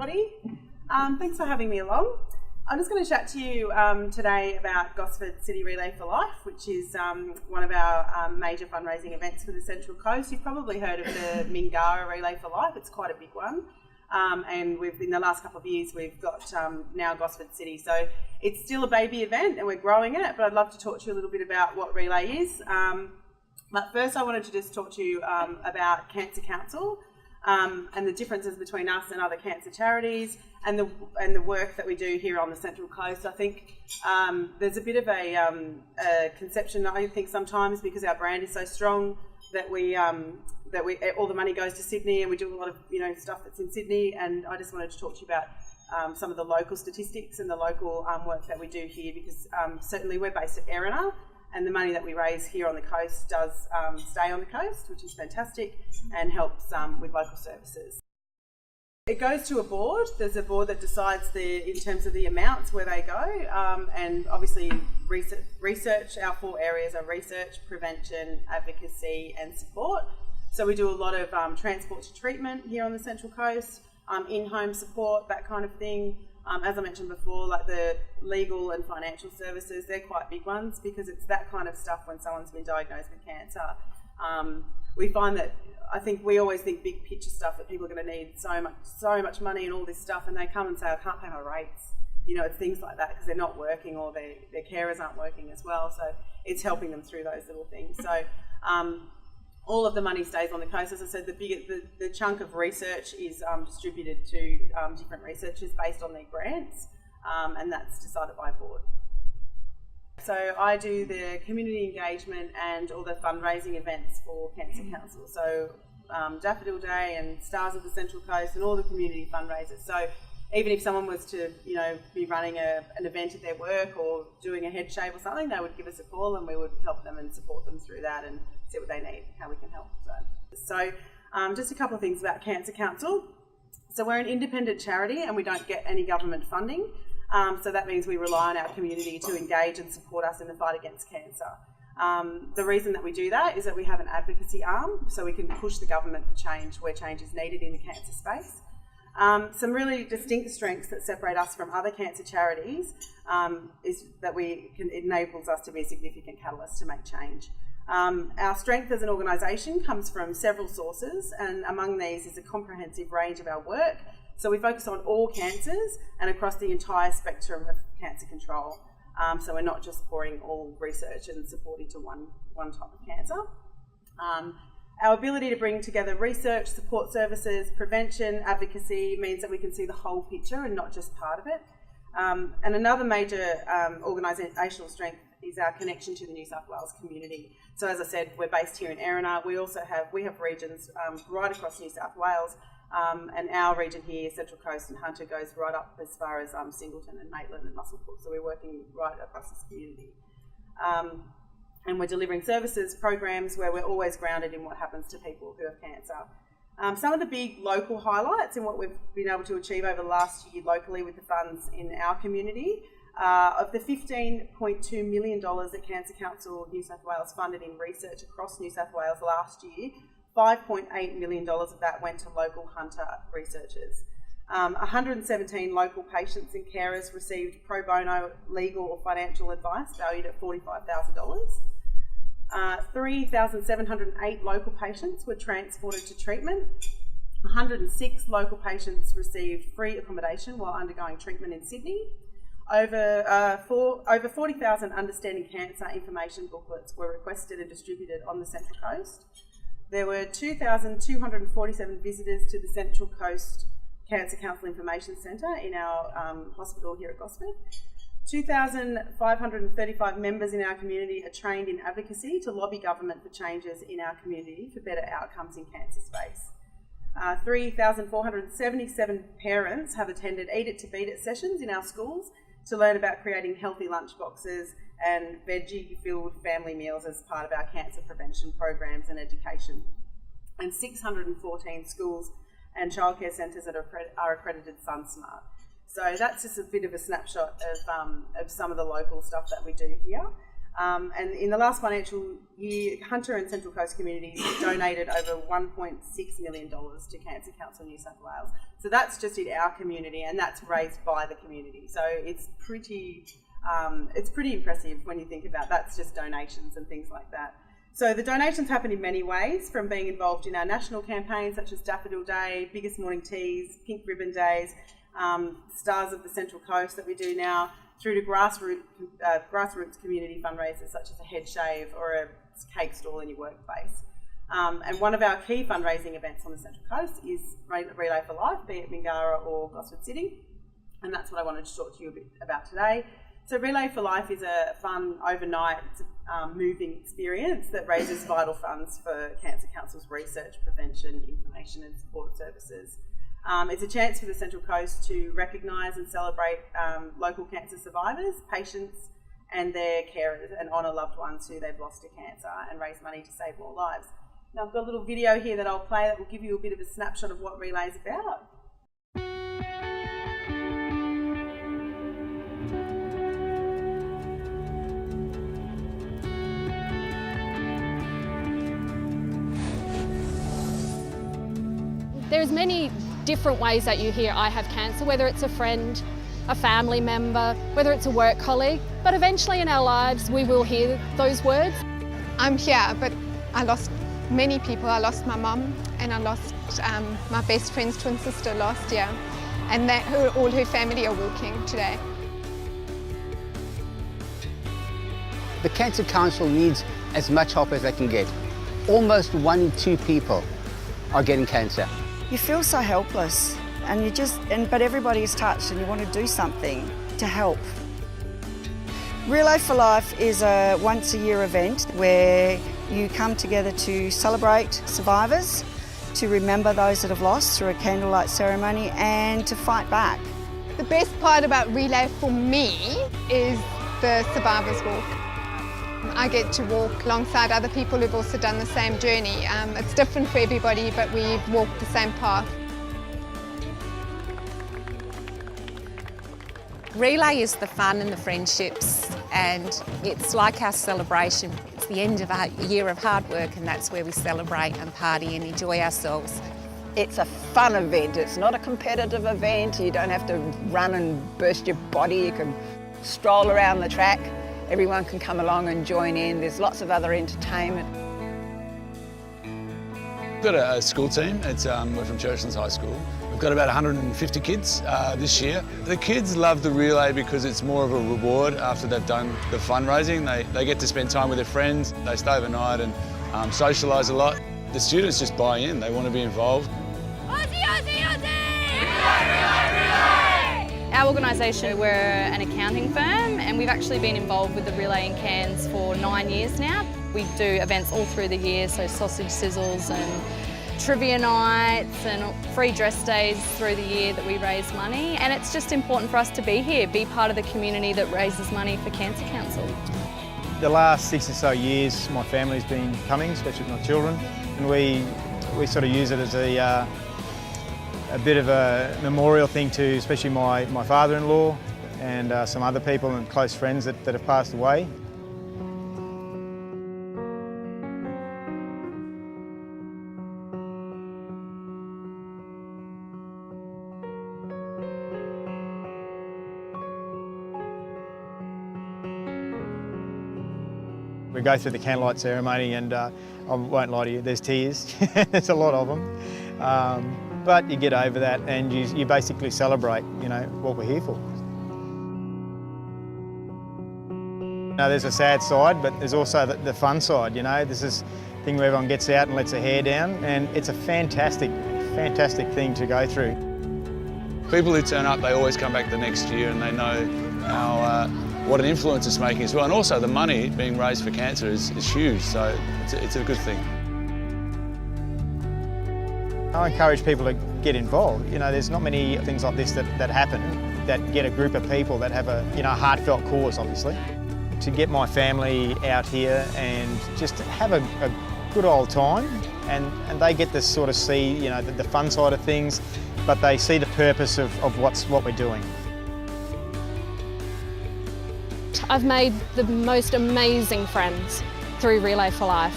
everybody. Thanks for having me along. I'm just going to chat to you today about Gosford City Relay for Life, which is one of our major fundraising events for the Central Coast. You've probably heard of the Mingara Relay for Life. It's quite a big one. And in the last couple of years, we've got now Gosford City. So it's still a baby event and we're growing it, but I'd love to talk to you a little bit about what Relay is. But first I wanted to just talk to you about Cancer Council and the differences between us and other cancer charities and the work that we do here on the Central Coast. I think there's a bit of a conception, I think, sometimes because our brand is so strong that we all the money goes to Sydney and we do a lot of stuff that's in Sydney. And I just wanted to talk to you about some of the local statistics and the local work that we do here, because certainly we're based at Erina, and the money that we raise here on the coast does stay on the coast, which is fantastic and helps with local services. It goes to a board. There's a board that decides in terms of the amounts where they go, and obviously research. Our 4 areas are research, prevention, advocacy and support. So we do a lot of transport to treatment here on the Central Coast, in-home support, that kind of thing. As I mentioned before, like the legal and financial services, they're quite big ones because it's that kind of stuff when someone's been diagnosed with cancer. We find that, I think we always think big picture stuff, that people are going to need so much money and all this stuff, and they come and say, I can't pay my rates. It's things like that because they're not working or their carers aren't working as well. So it's helping them through those little things. So all of the money stays on the coast. As I said, the chunk of research is distributed to different researchers based on their grants, and that's decided by board. So I do the community engagement and all the fundraising events for Cancer Council. So Daffodil Day and Stars of the Central Coast and all the community fundraisers. So even if someone was to be running an event at their work or doing a head shave or something, they would give us a call and we would help them and support them through that and see what they need, how we can help. So just a couple of things about Cancer Council. So we're an independent charity and we don't get any government funding. So that means we rely on our community to engage and support us in the fight against cancer. The reason that we do that is that we have an advocacy arm, so we can push the government for change where change is needed in the cancer space. Some really distinct strengths that separate us from other cancer charities is that it enables us to be a significant catalyst to make change. Our strength as an organisation comes from several sources, and among these is a comprehensive range of our work. So we focus on all cancers and across the entire spectrum of cancer control. So we're not just pouring all research and support into one type of cancer. Our ability to bring together research, support services, prevention, advocacy means that we can see the whole picture and not just part of it. And another major organisational strength is our connection to the New South Wales community. So as I said, we're based here in Erina. We have regions right across New South Wales, and our region here, Central Coast and Hunter, goes right up as far as Singleton and Maitland and Muswellbrook. So we're working right across this community. And we're delivering services, programs where we're always grounded in what happens to people who have cancer. Some of the big local highlights in what we've been able to achieve over the last year locally with the funds in our community, of the $15.2 million that Cancer Council New South Wales funded in research across New South Wales last year, $5.8 million of that went to local Hunter researchers. 117 local patients and carers received pro bono legal or financial advice valued at $45,000. 3,708 local patients were transported to treatment. 106 local patients received free accommodation while undergoing treatment in Sydney. Over 40,000 Understanding Cancer information booklets were requested and distributed on the Central Coast. There were 2,247 visitors to the Central Coast Cancer Council Information Centre in our hospital here at Gosford. 2,535 members in our community are trained in advocacy to lobby government for changes in our community for better outcomes in cancer space. 3,477 parents have attended Eat It to Beat It sessions in our schools to learn about creating healthy lunch boxes and veggie-filled family meals as part of our cancer prevention programs and education. And 614 schools and childcare centres that are accredited SunSmart. So that's just a bit of a snapshot of some of the local stuff that we do here. And in the last financial year, Hunter and Central Coast communities donated over $1.6 million to Cancer Council New South Wales. So that's just in our community, and that's raised by the community. So it's pretty impressive when you think about that's just donations and things like that. So the donations happen in many ways, from being involved in our national campaigns such as Daffodil Day, Biggest Morning Teas, Pink Ribbon Days, Stars of the Central Coast that we do now, through to grassroots community fundraisers such as a head shave or a cake stall in your workplace. And one of our key fundraising events on the Central Coast is Relay for Life, be it Mingara or Gosford City, and that's what I wanted to talk to you a bit about today. So Relay for Life is a fun, overnight, moving experience that raises vital funds for Cancer Council's research, prevention, information and support services. It's a chance for the Central Coast to recognise and celebrate local cancer survivors, patients and their carers, and honour loved ones who they've lost to cancer and raise money to save more lives. Now I've got a little video here that I'll play that will give you a bit of a snapshot of what Relay is about. There's many different ways that you hear I have cancer, whether it's a friend, a family member, whether it's a work colleague, but eventually in our lives we will hear those words. I'm here, but I lost many people. I lost my mum and I lost my best friend's twin sister last year, and all her family are walking today. The Cancer Council needs as much help as they can get. Almost 1 in 2 people are getting cancer. You feel so helpless, and but everybody is touched and you want to do something to help. Relay for Life is a once-a-year event where you come together to celebrate survivors, to remember those that have lost through a candlelight ceremony, and to fight back. The best part about Relay for me is the Survivors Walk. I get to walk alongside other people who've also done the same journey. It's different for everybody, but we've walked the same path. Relay is the fun and the friendships, and it's like our celebration. It's the end of a year of hard work, and that's where we celebrate and party and enjoy ourselves. It's a fun event. It's not a competitive event. You don't have to run and burst your body. You can stroll around the track. Everyone can come along and join in. There's lots of other entertainment. We've got a school team. We're from Churchlands High School. We've got about 150 kids this year. The kids love the relay because it's more of a reward after they've done the fundraising. They get to spend time with their friends. They stay overnight and socialise a lot. The students just buy in. They want to be involved. Aussie, Aussie, Aussie! Relay, relay, relay! Our organisation, we're an accounting firm, and we've actually been involved with the Relay in Cairns for 9 years now. We do events all through the year, so sausage sizzles and trivia nights and free dress days through the year that we raise money. And it's just important for us to be here, be part of the community that raises money for Cancer Council. The last 6 or so years, my family's been coming, especially with my children, and we sort of use it as a bit of a memorial thing to especially my father-in-law and some other people and close friends that have passed away. We go through the candlelight ceremony and I won't lie to you, there's tears. There's a lot of them. But you get over that and you basically celebrate, you know, what we're here for. Now, there's a sad side, but there's also the fun side, you know. This is a thing where everyone gets out and lets their hair down, and it's a fantastic, fantastic thing to go through. People who turn up, they always come back the next year and they know how, what an influence it's making as well. And also the money being raised for cancer is huge, so it's a good thing. I encourage people to get involved. You know, there's not many things like this that happen that get a group of people that have a, you know, heartfelt cause, obviously. To get my family out here and just have a good old time, and they get to sort of see, you know, the fun side of things, but they see the purpose of what we're doing. event, I've made the most amazing friends through Relay for Life.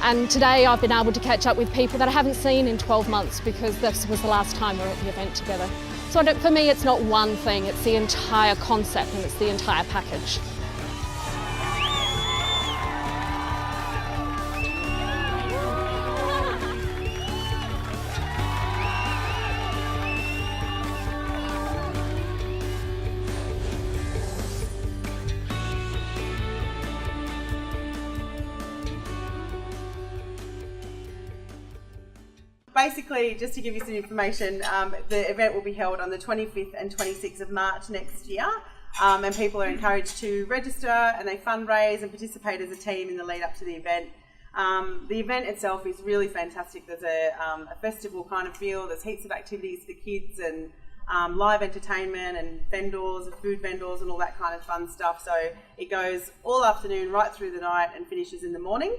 And today I've been able to catch up with people that I haven't seen in 12 months because this was the last time we were at the event together. So for me, it's not one thing, it's the entire concept and it's the entire package. Basically, just to give you some information, the event will be held on the 25th and 26th of March next year, and people are encouraged to register and they fundraise and participate as a team in the lead up to the event. The event itself is really fantastic. There's a festival kind of feel, there's heaps of activities for kids and live entertainment and vendors and food vendors and all that kind of fun stuff. So it goes all afternoon right through the night and finishes in the morning.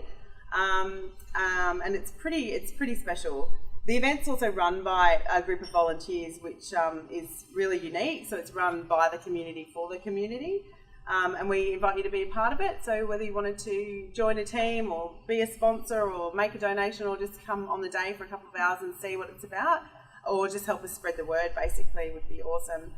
And it's pretty special. The event's also run by a group of volunteers, which is really unique. So it's run by the community for the community, and we invite you to be a part of it. So whether you wanted to join a team or be a sponsor or make a donation or just come on the day for a couple of hours and see what it's about, or just help us spread the word, basically, would be awesome.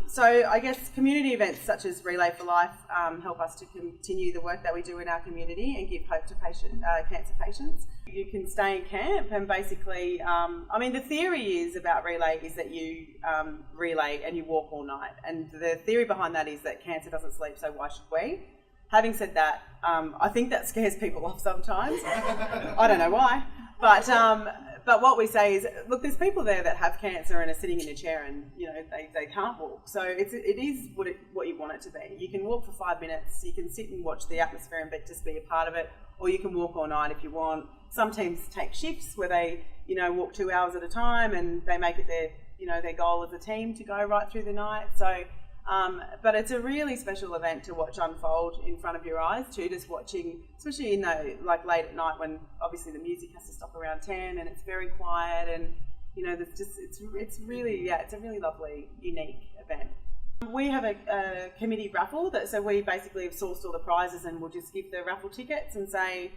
So I guess community events such as Relay for Life help us to continue the work that we do in our community and give hope to cancer patients. You can stay in camp and basically, the theory is about Relay is that you relay and you walk all night. And the theory behind that is that cancer doesn't sleep, so why should we? Having said that, I think that scares people off sometimes. I don't know why. But what we say is, look, there's people there that have cancer and are sitting in a chair and, they can't walk. So it is what you want it to be. You can walk for 5 minutes, you can sit and watch the atmosphere and just be a part of it, or you can walk all night if you want. Some teams take shifts where they, walk 2 hours at a time and they make it their goal as a team to go right through the night. So, but it's a really special event to watch unfold in front of your eyes too, just watching, especially late at night when obviously the music has to stop around 10 and it's very quiet and, it's a really lovely, unique event. We have a committee raffle so we basically have sourced all the prizes and we'll just give the raffle tickets and say,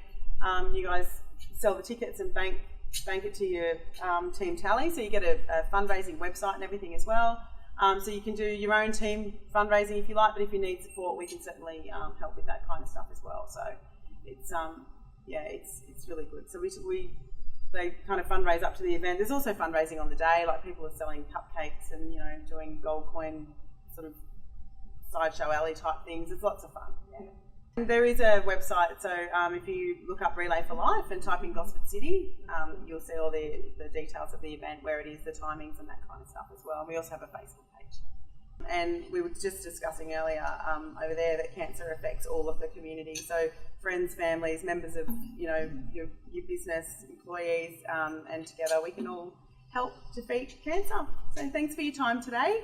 you guys sell the tickets and bank it to your team tally. So you get a fundraising website and everything as well. So you can do your own team fundraising if you like, but if you need support, we can certainly help with that kind of stuff as well. So it's it's really good. So they kind of fundraise up to the event. There's also fundraising on the day, like people are selling cupcakes and doing gold coin sort of sideshow alley type things. It's lots of fun. Yeah. And there is a website, so if you look up Relay for Life and type in Gosford City, you'll see all the details of the event, where it is, the timings and that kind of stuff as well. And we also have a Facebook page. And we were just discussing earlier over there that cancer affects all of the community. So friends, families, members of your business, employees, and together we can all help defeat cancer. So thanks for your time today.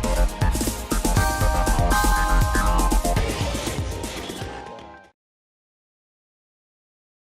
Yeah.